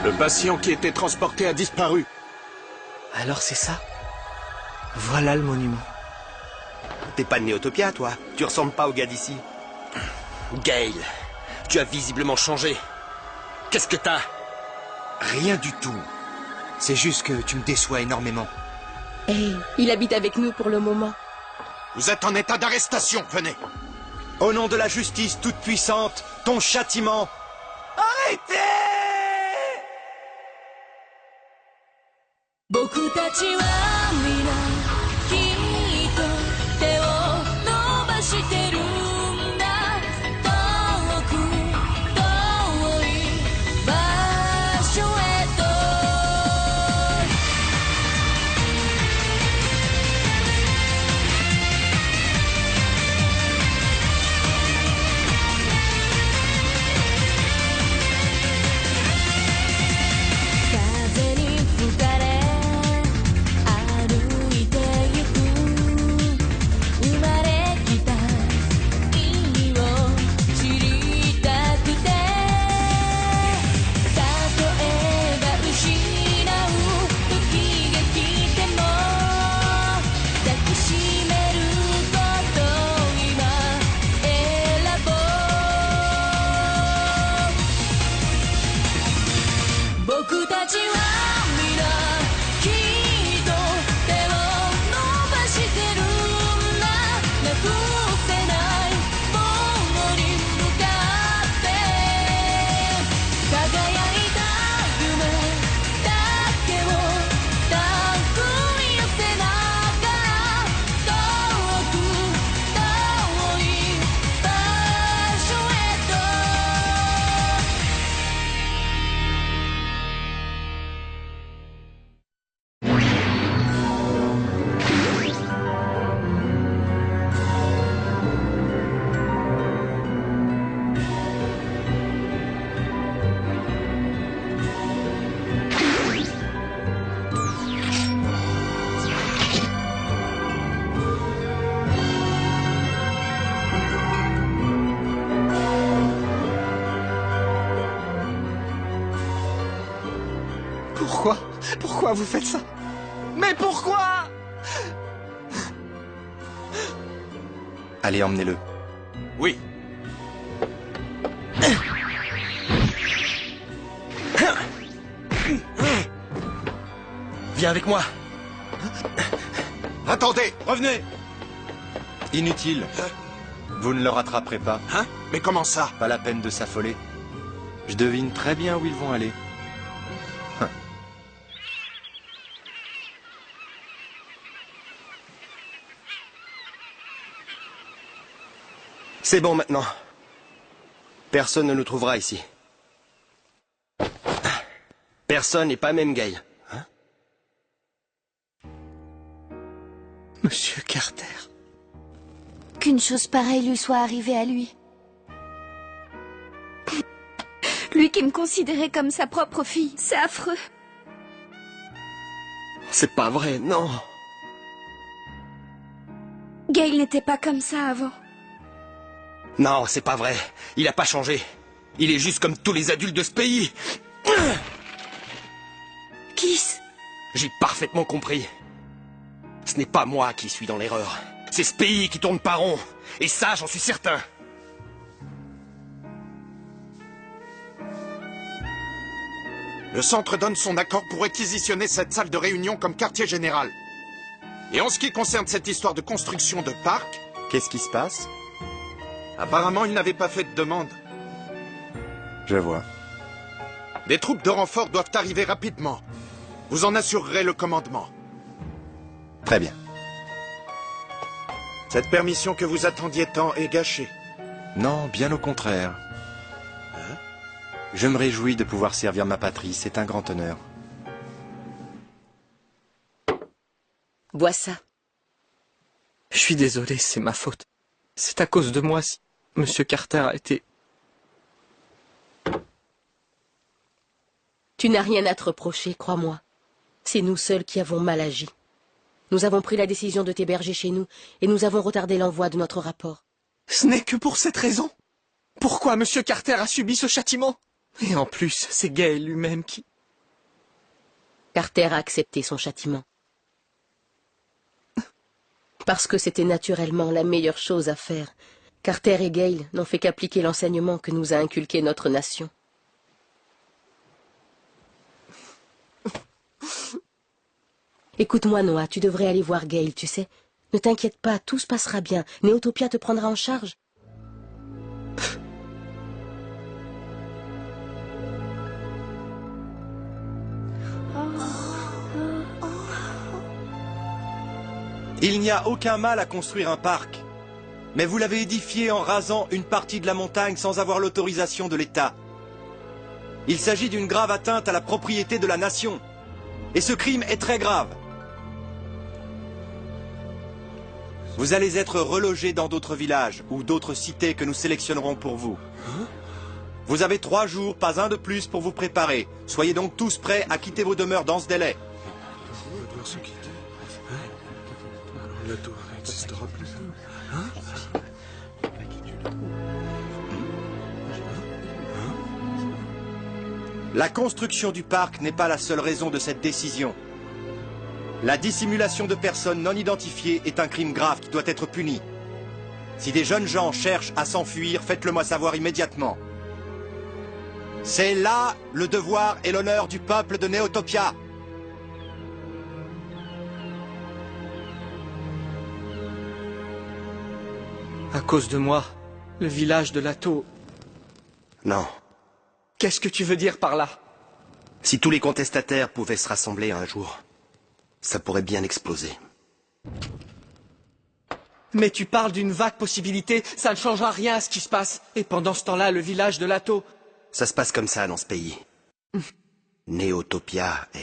Le patient qui était transporté a disparu. Alors c'est ça? Voilà le monument. T'es pas de Néotopia, toi. Tu ressembles pas au gars d'ici. Gale, tu as visiblement changé. Qu'est-ce que t'as? Rien du tout. C'est juste que tu me déçois énormément. Hey, il habite avec nous pour le moment. Vous êtes en état d'arrestation, venez. Au nom de la justice toute puissante, ton châtiment... Arrêtez! 僕たちは皆きっと手を伸ばしてるんだ遠く遠い場所へと風に吹かれ僕たちは皆きっと手を伸ばしてるんだなくせないものに向かって輝いた夢だけを手繰り寄せながら遠く遠い場所へとPourquoi vous faites ça? Mais pourquoi? Allez, emmenez-le. Oui. Viens avec moi. Attendez, revenez. Inutile. Vous ne le rattraperez pas. Hein? Mais comment ça? Pas la peine de s'affoler. Je devine très bien où ils vont aller. C'est bon maintenant. Personne ne nous trouvera ici. Personne et pas même Gale. Hein? Monsieur Carter. Qu'une chose pareille lui soit arrivée à lui. Lui qui me considérait comme sa propre fille, c'est affreux. C'est pas vrai, non. Gale n'était pas comme ça avant. Non, c'est pas vrai. Il a pas changé. Il est juste comme tous les adultes de ce pays. Kiss. J'ai parfaitement compris. Ce n'est pas moi qui suis dans l'erreur. C'est ce pays qui tourne pas rond. Et ça, j'en suis certain. Le centre donne son accord pour réquisitionner cette salle de réunion comme quartier général. Et en ce qui concerne cette histoire de construction de parc... Qu'est-ce qui se passe? Apparemment, il n'avait pas fait de demande. Je vois. Des troupes de renfort doivent arriver rapidement. Vous en assurerez le commandement. Très bien. Cette permission que vous attendiez tant est gâchée. Non, bien au contraire. Hein? Je me réjouis de pouvoir servir ma patrie, c'est un grand honneur. Bois ça. Je suis désolé, c'est ma faute. C'est à cause de moi si Monsieur Carter a été... Tu n'as rien à te reprocher, crois-moi. C'est nous seuls qui avons mal agi. Nous avons pris la décision de t'héberger chez nous et nous avons retardé l'envoi de notre rapport. Ce n'est que pour cette raison. Pourquoi Monsieur Carter a subi ce châtiment? Et en plus, c'est Gale lui-même qui... Carter a accepté son châtiment. Parce que c'était naturellement la meilleure chose à faire. Carter et Gale n'ont fait qu'appliquer l'enseignement que nous a inculqué notre nation. Écoute-moi, Noah, tu devrais aller voir Gale, tu sais. Ne t'inquiète pas, tout se passera bien. Néotopia te prendra en charge. Il n'y a aucun mal à construire un parc. Mais vous l'avez édifié en rasant une partie de la montagne sans avoir l'autorisation de l'État. Il s'agit d'une grave atteinte à la propriété de la nation. Et ce crime est très grave. Vous allez être relogés dans d'autres villages ou d'autres cités que nous sélectionnerons pour vous. Vous avez 3 jours, pas un de plus, pour vous préparer. Soyez donc tous prêts à quitter vos demeures dans ce délai. La tour n'existera plus. La construction du parc n'est pas la seule raison de cette décision. La dissimulation de personnes non identifiées est un crime grave qui doit être puni. Si des jeunes gens cherchent à s'enfuir, faites-le moi savoir immédiatement. C'est là le devoir et l'honneur du peuple de Néotopia. À cause de moi, le village de Lato... Non. Qu'est-ce que tu veux dire par là? Si tous les contestataires pouvaient se rassembler un jour, ça pourrait bien exploser. Mais tu parles d'une vague possibilité, ça ne changera rien à ce qui se passe. Et pendant ce temps-là, le village de Lato... Ça se passe comme ça dans ce pays. Néotopia est...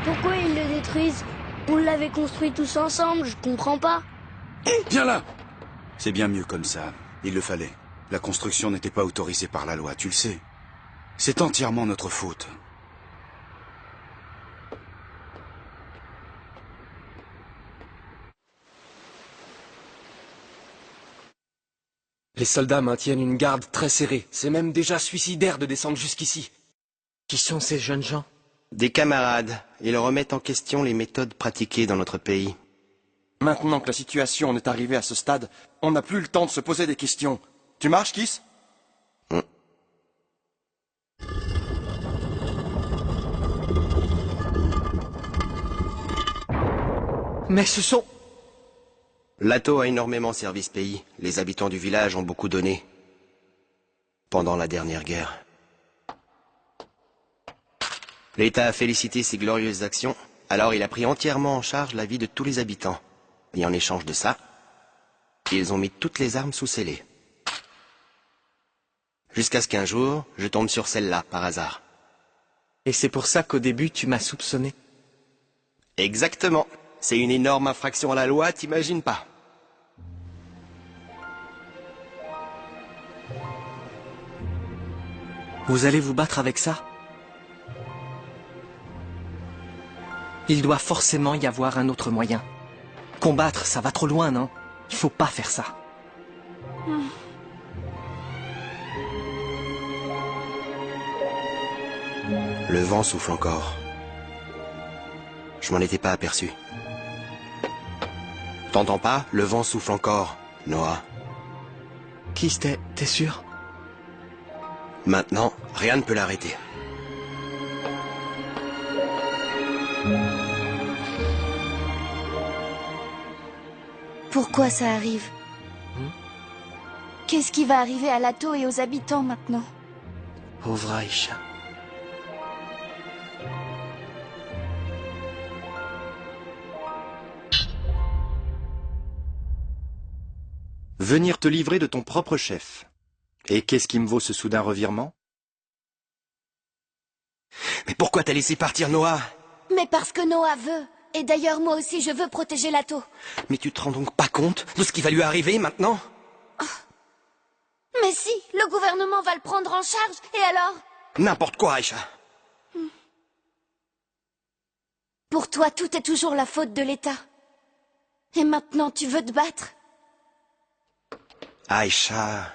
Pourquoi ils le détruisent? On l'avait construit tous ensemble, je comprends pas. Viens là! C'est bien mieux comme ça. Il le fallait. La construction n'était pas autorisée par la loi, tu le sais. C'est entièrement notre faute. Les soldats maintiennent une garde très serrée. C'est même déjà suicidaire de descendre jusqu'ici. Qui sont ces jeunes gens? Des camarades. Ils remettent en question les méthodes pratiquées dans notre pays. Maintenant que la situation en est arrivée à ce stade, on n'a plus le temps de se poser des questions. Tu marches, Kiss? Mais ce sont... Lato a énormément servi ce pays. Les habitants du village ont beaucoup donné. Pendant la dernière guerre. L'État a félicité ses glorieuses actions, alors il a pris entièrement en charge la vie de tous les habitants. Et en échange de ça, ils ont mis toutes les armes sous scellé. Jusqu'à ce qu'un jour, je tombe sur celle-là, par hasard. Et c'est pour ça qu'au début, tu m'as soupçonné. Exactement. C'est une énorme infraction à la loi, t'imagines pas. Vous allez vous battre avec ça? Il doit forcément y avoir un autre moyen. Combattre, ça va trop loin, non? Il faut pas faire ça. Le vent souffle encore. Je m'en étais pas aperçu. T'entends pas? Le vent souffle encore, Noah. Kiss, t'es sûr? Maintenant, rien ne peut l'arrêter. Pourquoi ça arrive? Qu'est-ce qui va arriver à Lato et aux habitants maintenant? Pauvre Aïcha. Venir te livrer de ton propre chef. Et qu'est-ce qui me vaut ce soudain revirement? Mais pourquoi t'as laissé partir Noah? Mais parce que Noah veut. Et d'ailleurs, moi aussi, je veux protéger Lato. Mais tu te rends donc pas compte de ce qui va lui arriver maintenant? Mais si, le gouvernement va le prendre en charge, et alors? N'importe quoi, Aïcha. Pour toi, tout est toujours la faute de l'État. Et maintenant, tu veux te battre? Aïcha...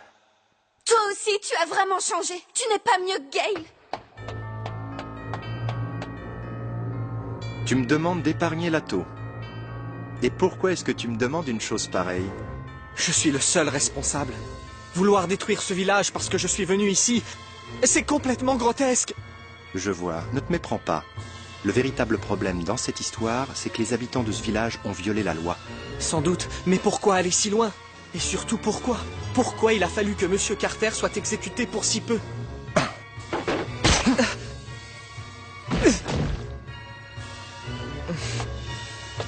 Toi aussi, tu as vraiment changé. Tu n'es pas mieux que Gale. Tu me demandes d'épargner Lato. Et pourquoi est-ce que tu me demandes une chose pareille? Je suis le seul responsable. Vouloir détruire ce village parce que je suis venu ici, c'est complètement grotesque. Je vois, ne te méprends pas. Le véritable problème dans cette histoire, c'est que les habitants de ce village ont violé la loi. Sans doute, mais pourquoi aller si loin? Et surtout pourquoi? Pourquoi il a fallu que Monsieur Carter soit exécuté pour si peu?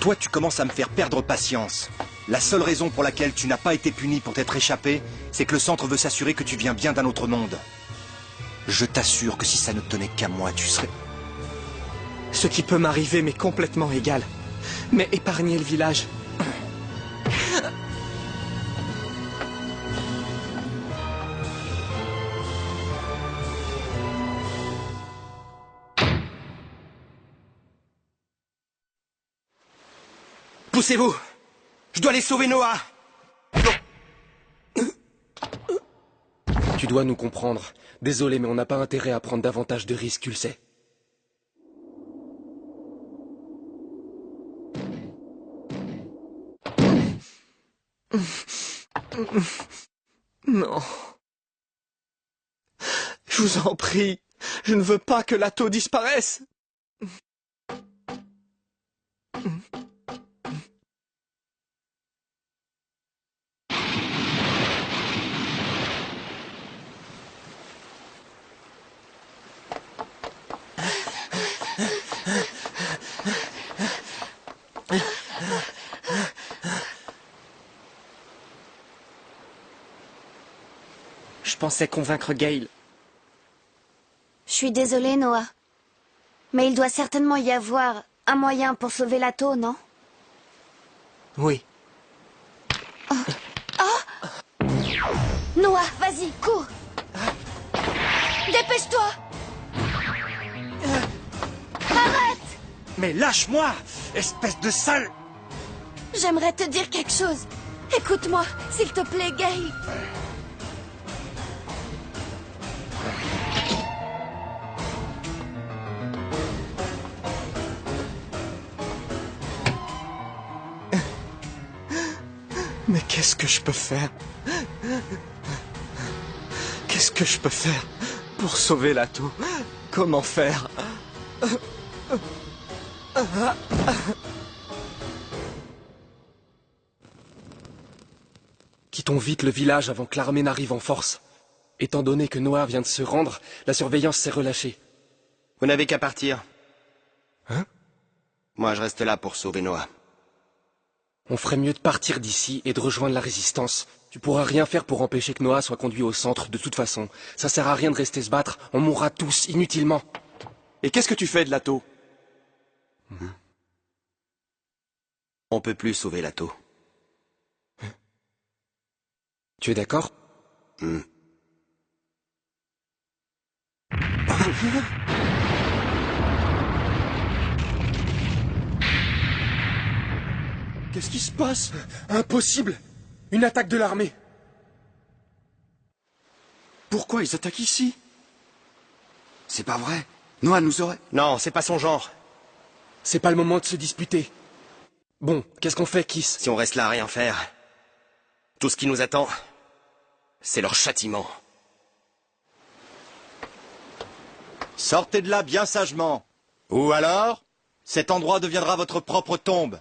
Toi, tu commences à me faire perdre patience. La seule raison pour laquelle tu n'as pas été puni pour t'être échappé, c'est que le centre veut s'assurer que tu viens bien d'un autre monde. Je t'assure que si ça ne tenait qu'à moi, tu serais... Ce qui peut m'arriver m'est complètement égal. Mais épargner le village... Poussez-vous! Je dois aller sauver Noah! Tu dois nous comprendre. Désolé, mais on n'a pas intérêt à prendre davantage de risques, tu le sais. Non. Je vous en prie, je ne veux pas que Lato disparaisse. Je pensais convaincre Gale. Je suis désolée, Noah. Mais il doit certainement y avoir un moyen pour sauver Lato, non? Oui. Noah, vas-y, cours! Dépêche-toi! Arrête! Mais lâche-moi, espèce de sale... J'aimerais te dire quelque chose. Écoute-moi, s'il te plaît, Gale. Mais qu'est-ce que je peux faire? Qu'est-ce que je peux faire pour sauver Lato? Comment faire? Quittons vite le village avant que l'armée n'arrive en force. Étant donné que Noah vient de se rendre, la surveillance s'est relâchée. Vous n'avez qu'à partir. Hein? Moi, je reste là pour sauver Noah. On ferait mieux de partir d'ici et de rejoindre la résistance. Tu pourras rien faire pour empêcher que Noah soit conduit au centre, de toute façon. Ça sert à rien de rester se battre, on mourra tous, inutilement. Et qu'est-ce que tu fais de Lato? On peut plus sauver Lato. Tu es d'accord? Qu'est-ce qui se passe? Impossible! Une attaque de l'armée! Pourquoi ils attaquent ici? C'est pas vrai. Noah nous aurait... Non, c'est pas son genre. C'est pas le moment de se disputer. Bon, qu'est-ce qu'on fait, Kiss? Si on reste là à rien faire, tout ce qui nous attend, c'est leur châtiment. Sortez de là bien sagement. Ou alors, cet endroit deviendra votre propre tombe.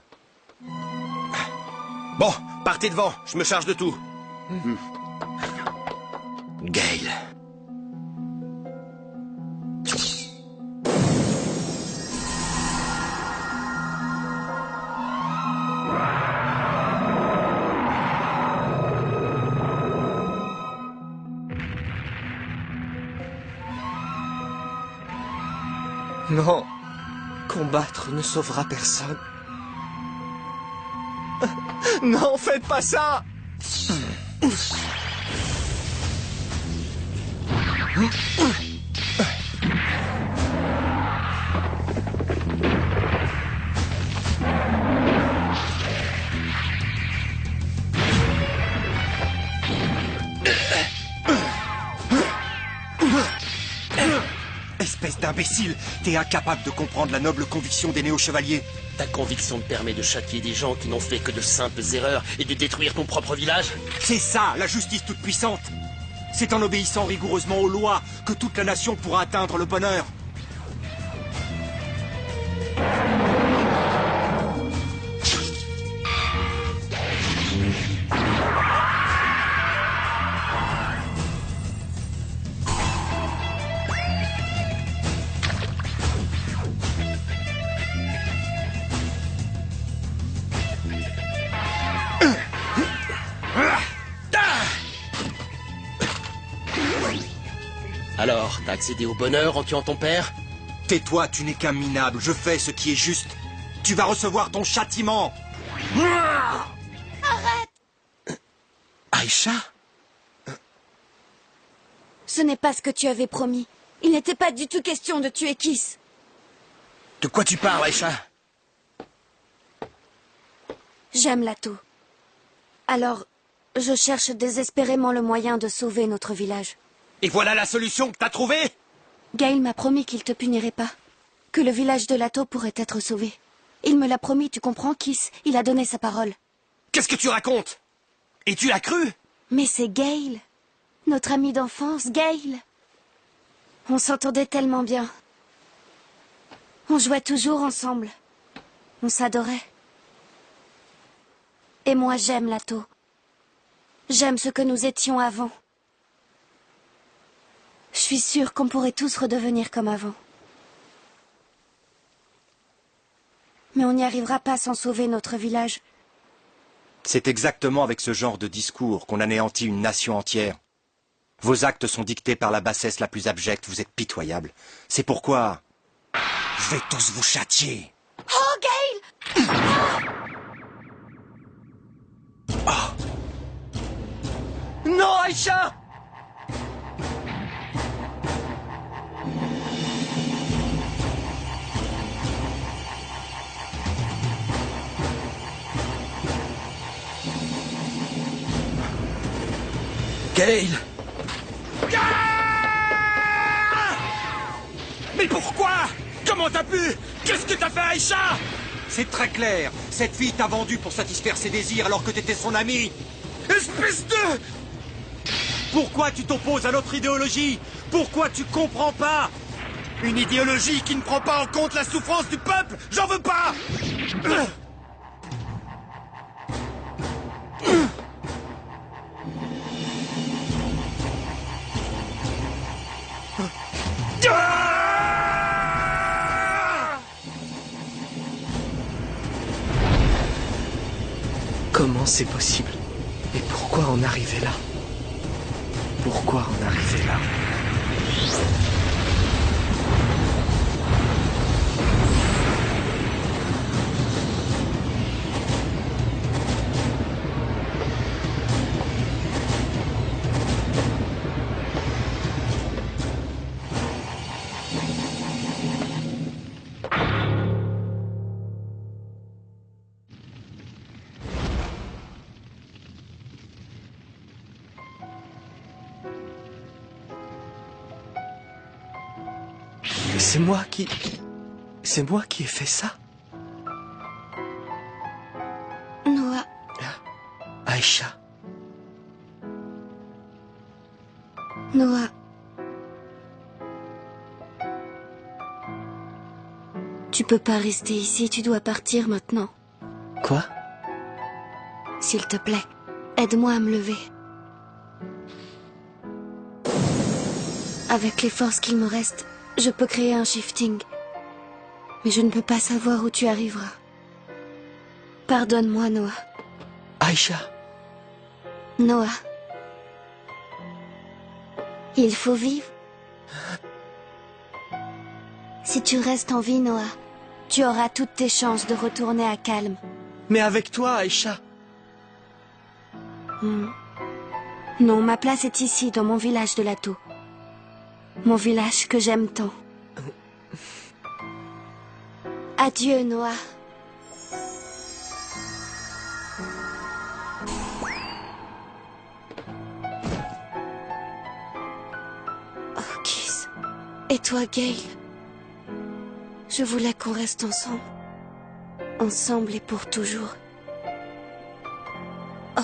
Bon, partez devant, je me charge de tout. Gale. Non, combattre ne sauvera personne. Non, faites pas ça! Espèce d'imbécile, t'es incapable de comprendre la noble conviction des néo-chevaliers. Ta conviction te permet de châtier des gens qui n'ont fait que de simples erreurs et de détruire ton propre village? C'est ça, la justice toute puissante. C'est en obéissant rigoureusement aux lois que toute la nation pourra atteindre le bonheur. Alors, t'as accédé au bonheur en tuant ton père? Tais-toi, tu n'es qu'un minable, je fais ce qui est juste. Tu vas recevoir ton châtiment. Arrête! Aïcha? Ce n'est pas ce que tu avais promis. Il n'était pas du tout question de tuer Kiss. De quoi tu parles, Aïcha? J'aime Lato. Alors, je cherche désespérément le moyen de sauver notre village. Et voilà la solution que t'as trouvée? Gaël m'a promis qu'il te punirait pas. Que le village de Lato pourrait être sauvé. Il me l'a promis, tu comprends, Kiss? Il a donné sa parole. Qu'est-ce que tu racontes? Et tu l'as cru? Mais c'est Gaël. Notre ami d'enfance, Gaël. On s'entendait tellement bien. On jouait toujours ensemble. On s'adorait. Et moi, j'aime Lato. J'aime ce que nous étions avant. Je suis sûre qu'on pourrait tous redevenir comme avant. Mais on n'y arrivera pas sans sauver notre village. C'est exactement avec ce genre de discours qu'on anéantit une nation entière. Vos actes sont dictés par la bassesse la plus abjecte, vous êtes pitoyables. C'est pourquoi je vais tous vous châtier. Oh, Gaël! Non, Aïcha! Gaël! Mais pourquoi? Comment t'as pu? Qu'est-ce que t'as fait, Aïcha? C'est très clair. Cette fille t'a vendu pour satisfaire ses désirs alors que t'étais son ami. Espèce de... Pourquoi tu t'opposes à notre idéologie? Pourquoi tu comprends pas? Une idéologie qui ne prend pas en compte la souffrance du peuple? J'en veux pas! Comment c'est possible? Et pourquoi en arriver là? Pourquoi en arriver là? C'est moi qui ai fait ça? Noah. Aïcha. Noah. Tu peux pas rester ici, tu dois partir maintenant. Quoi? S'il te plaît, aide-moi à me lever. Avec les forces qu'il me reste, je peux créer un shifting. Mais je ne peux pas savoir où tu arriveras. Pardonne-moi, Noah. Aïcha. Noah. Il faut vivre. Si tu restes en vie, Noah, tu auras toutes tes chances de retourner à Calme. Mais avec toi, Aïcha. Non, ma place est ici, dans mon village de Lato. Mon village que j'aime tant. Adieu, Noah. Oh, Kiss. Et toi, Gale? Je voulais qu'on reste ensemble. Ensemble et pour toujours. Oh.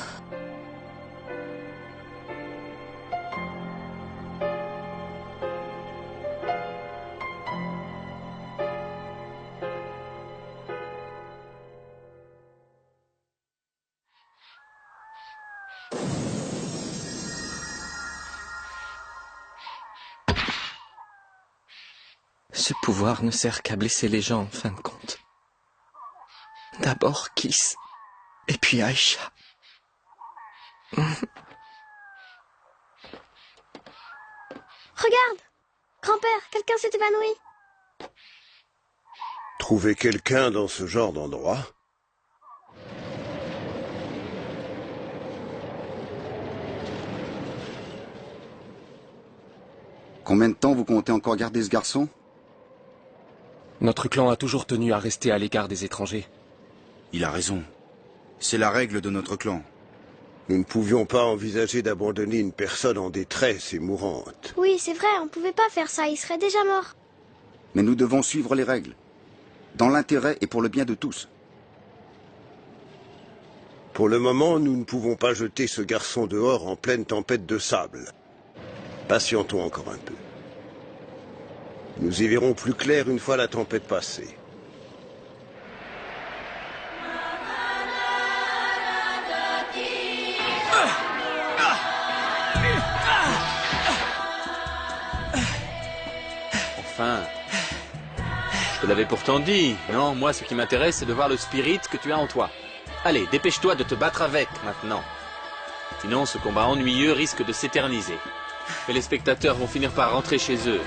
Ce pouvoir ne sert qu'à blesser les gens en fin de compte. D'abord Kiss, et puis Aisha. Regarde! Grand-père, quelqu'un s'est évanoui. Trouver quelqu'un dans ce genre d'endroit? Combien de temps vous comptez encore garder ce garçon? Notre clan a toujours tenu à rester à l'écart des étrangers. Il a raison. C'est la règle de notre clan. Nous ne pouvions pas envisager d'abandonner une personne en détresse et mourante. Oui, c'est vrai, on pouvait pas faire ça, il serait déjà mort. Mais nous devons suivre les règles. Dans l'intérêt et pour le bien de tous. Pour le moment, nous ne pouvons pas jeter ce garçon dehors en pleine tempête de sable. Patientons encore un peu. Nous y verrons plus clair une fois la tempête passée. Enfin, je te l'avais pourtant dit. Non, moi, ce qui m'intéresse, c'est de voir le spirit que tu as en toi. Allez, dépêche-toi de te battre avec, maintenant. Sinon, ce combat ennuyeux risque de s'éterniser. Et les spectateurs vont finir par rentrer chez eux.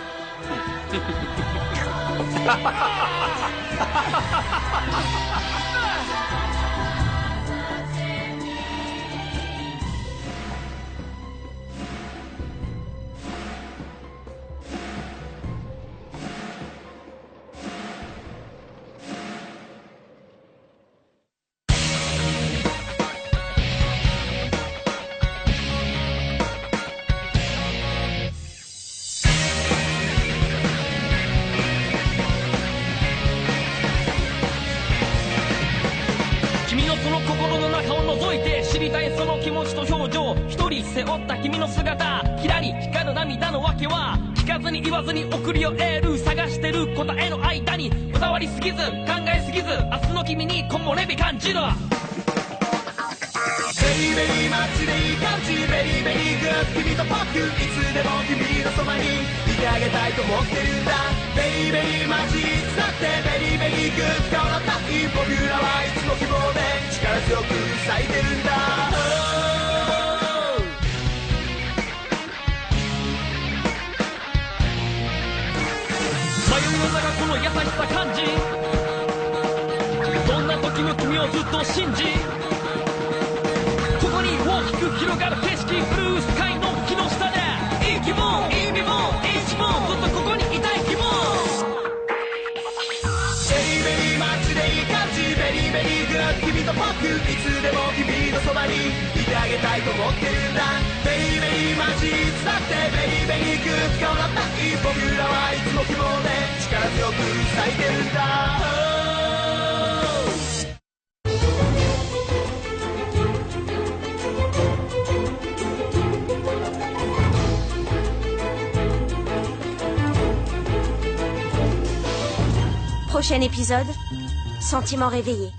Prochain épisode, Sentiment réveillé.